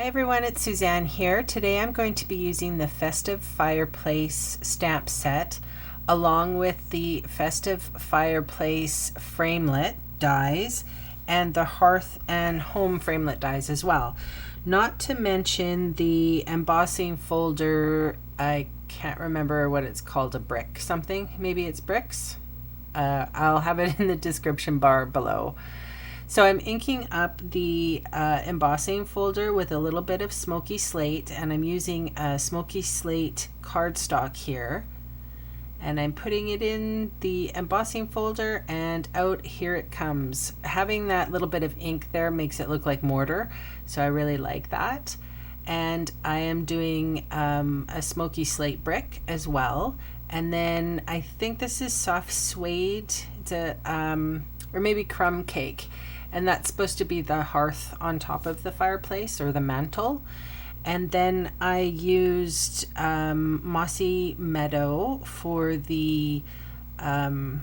everyone, it's Suzanne here. Today I'm going to be using the Festive Fireplace stamp set along with the Festive Fireplace framelit dies and the Hearth and Home framelit dies as well. Not to mention the embossing folder, I can't remember what it's called, a brick something, maybe it's bricks. I'll have it in the description bar below. So I'm inking up the embossing folder with a little bit of smoky slate, and I'm using a smoky slate cardstock here. And I'm putting it in the embossing folder, and out here it comes. Having that little bit of ink there makes it look like mortar, so I really like that. And I am doing a smoky slate brick as well. And then I think this is soft suede, it's a, or maybe crumb cake. And that's supposed to be the hearth on top of the fireplace or the mantle. And then I used Mossy Meadow for the, Always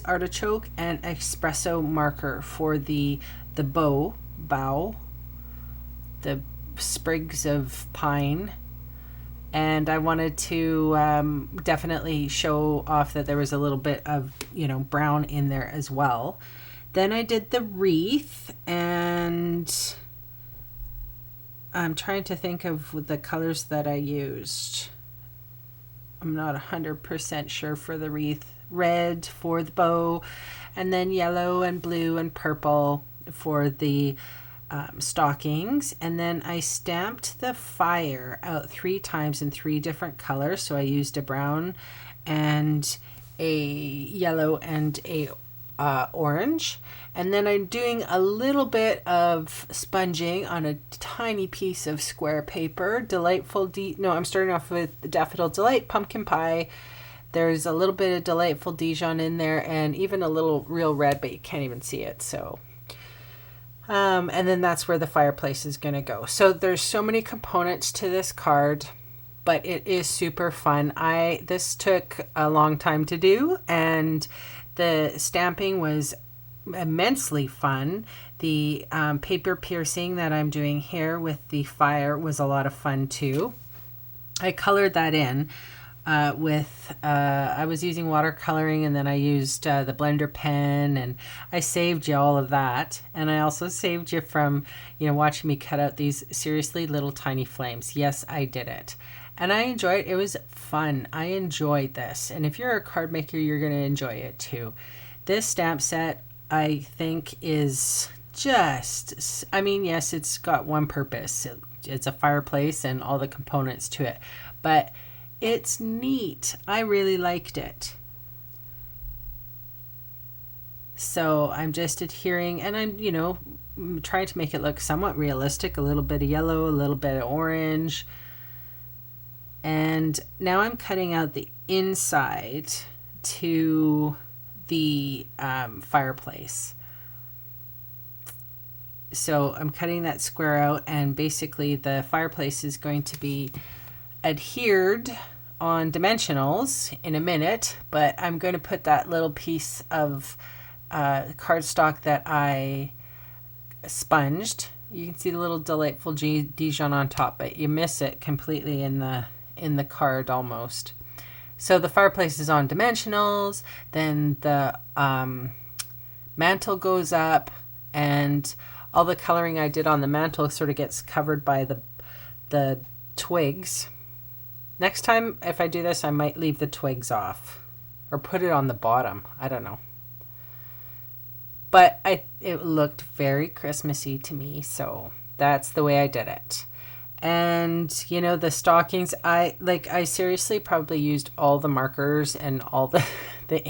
Artichoke and Espresso Marker for the bow, the sprigs of pine. And I wanted to definitely show off that there was a little bit of, brown in there as well. Then I did the wreath, and I'm trying to think of the colors that I used. I'm not 100% sure for the wreath. Red for the bow, and then yellow and blue and purple for the stockings. And then I stamped the fire out 3 times in 3 different colors. So I used a brown and a yellow and a orange. And then I'm doing a little bit of sponging on a tiny piece of square paper. I'm starting off with Daffodil Delight Pumpkin Pie. There's a little bit of Delightful Dijon in there, and even a little real red, but you can't even see it. So and then that's where the fireplace is going to go. So there's so many components to this card, but it is super fun. This took a long time to do, and the stamping was immensely fun. The paper piercing that I'm doing here with the fire was a lot of fun too. I colored that in I was using watercoloring, and then I used the blender pen, and I saved you all of that. And I also saved you from, watching me cut out these seriously little tiny flames. Yes, I did it. And I enjoyed it. It was fun. I enjoyed this. And if you're a card maker, you're going to enjoy it too. This stamp set, I think, is just, yes, it's got one purpose. It's a fireplace and all the components to it. But it's neat. I really liked it. So I'm just adhering, and I'm, trying to make it look somewhat realistic. A little bit of yellow, a little bit of orange. And now I'm cutting out the inside to the fireplace. So I'm cutting that square out, and basically the fireplace is going to be adhered on dimensionals in a minute, but I'm going to put that little piece of cardstock that I sponged. You can see the little Delightful Dijon on top, but you miss it completely in the card almost. So the fireplace is on dimensionals, then the mantle goes up, and all the coloring I did on the mantle sort of gets covered by the twigs. Next time, if I do this, I might leave the twigs off or put it on the bottom. I don't know. But it looked very Christmassy to me, so that's the way I did it. And, the stockings, I seriously probably used all the markers and all the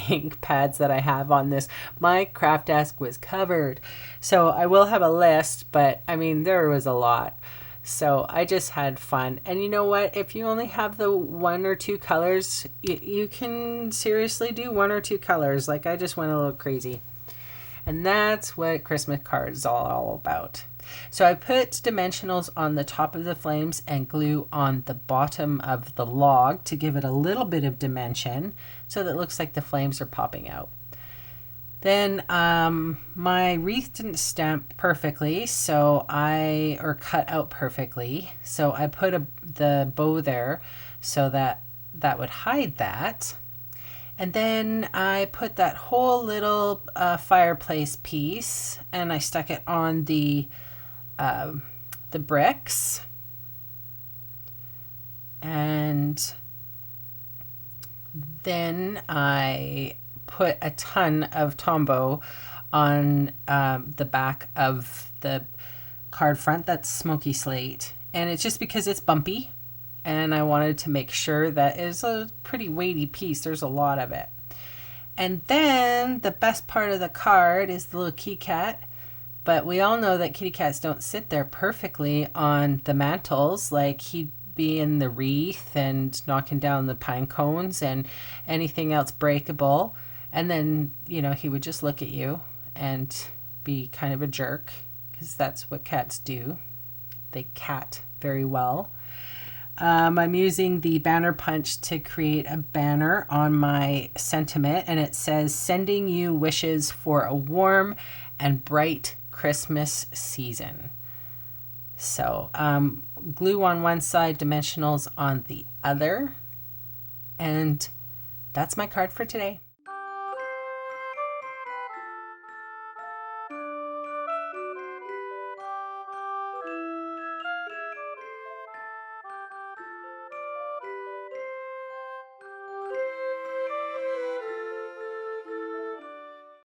ink pads that I have on this. My craft desk was covered. So I will have a list, but, there was a lot. So I just had fun. And you know what? If you only have the 1 or 2 colors, you can seriously do 1 or 2 colors. Like, I just went a little crazy. And that's what Christmas cards are all about. So I put dimensionals on the top of the flames and glue on the bottom of the log to give it a little bit of dimension so that it looks like the flames are popping out. Then my wreath didn't stamp perfectly, or cut out perfectly. So I put the bow there so that that would hide that. And then I put that whole little fireplace piece and I stuck it on the bricks. And then I put a ton of Tombow on the back of the card front that's smoky slate. And it's just because it's bumpy and I wanted to make sure that it's a pretty weighty piece. There's a lot of it. And then the best part of the card is the little kitty cat. But we all know that kitty cats don't sit there perfectly on the mantles. Like he'd be in the wreath and knocking down the pine cones and anything else breakable. And then, he would just look at you and be kind of a jerk because that's what cats do. They cat very well. I'm using the banner punch to create a banner on my sentiment, and it says, "Sending you wishes for a warm and bright Christmas season." So glue on one side, dimensionals on the other. And that's my card for today.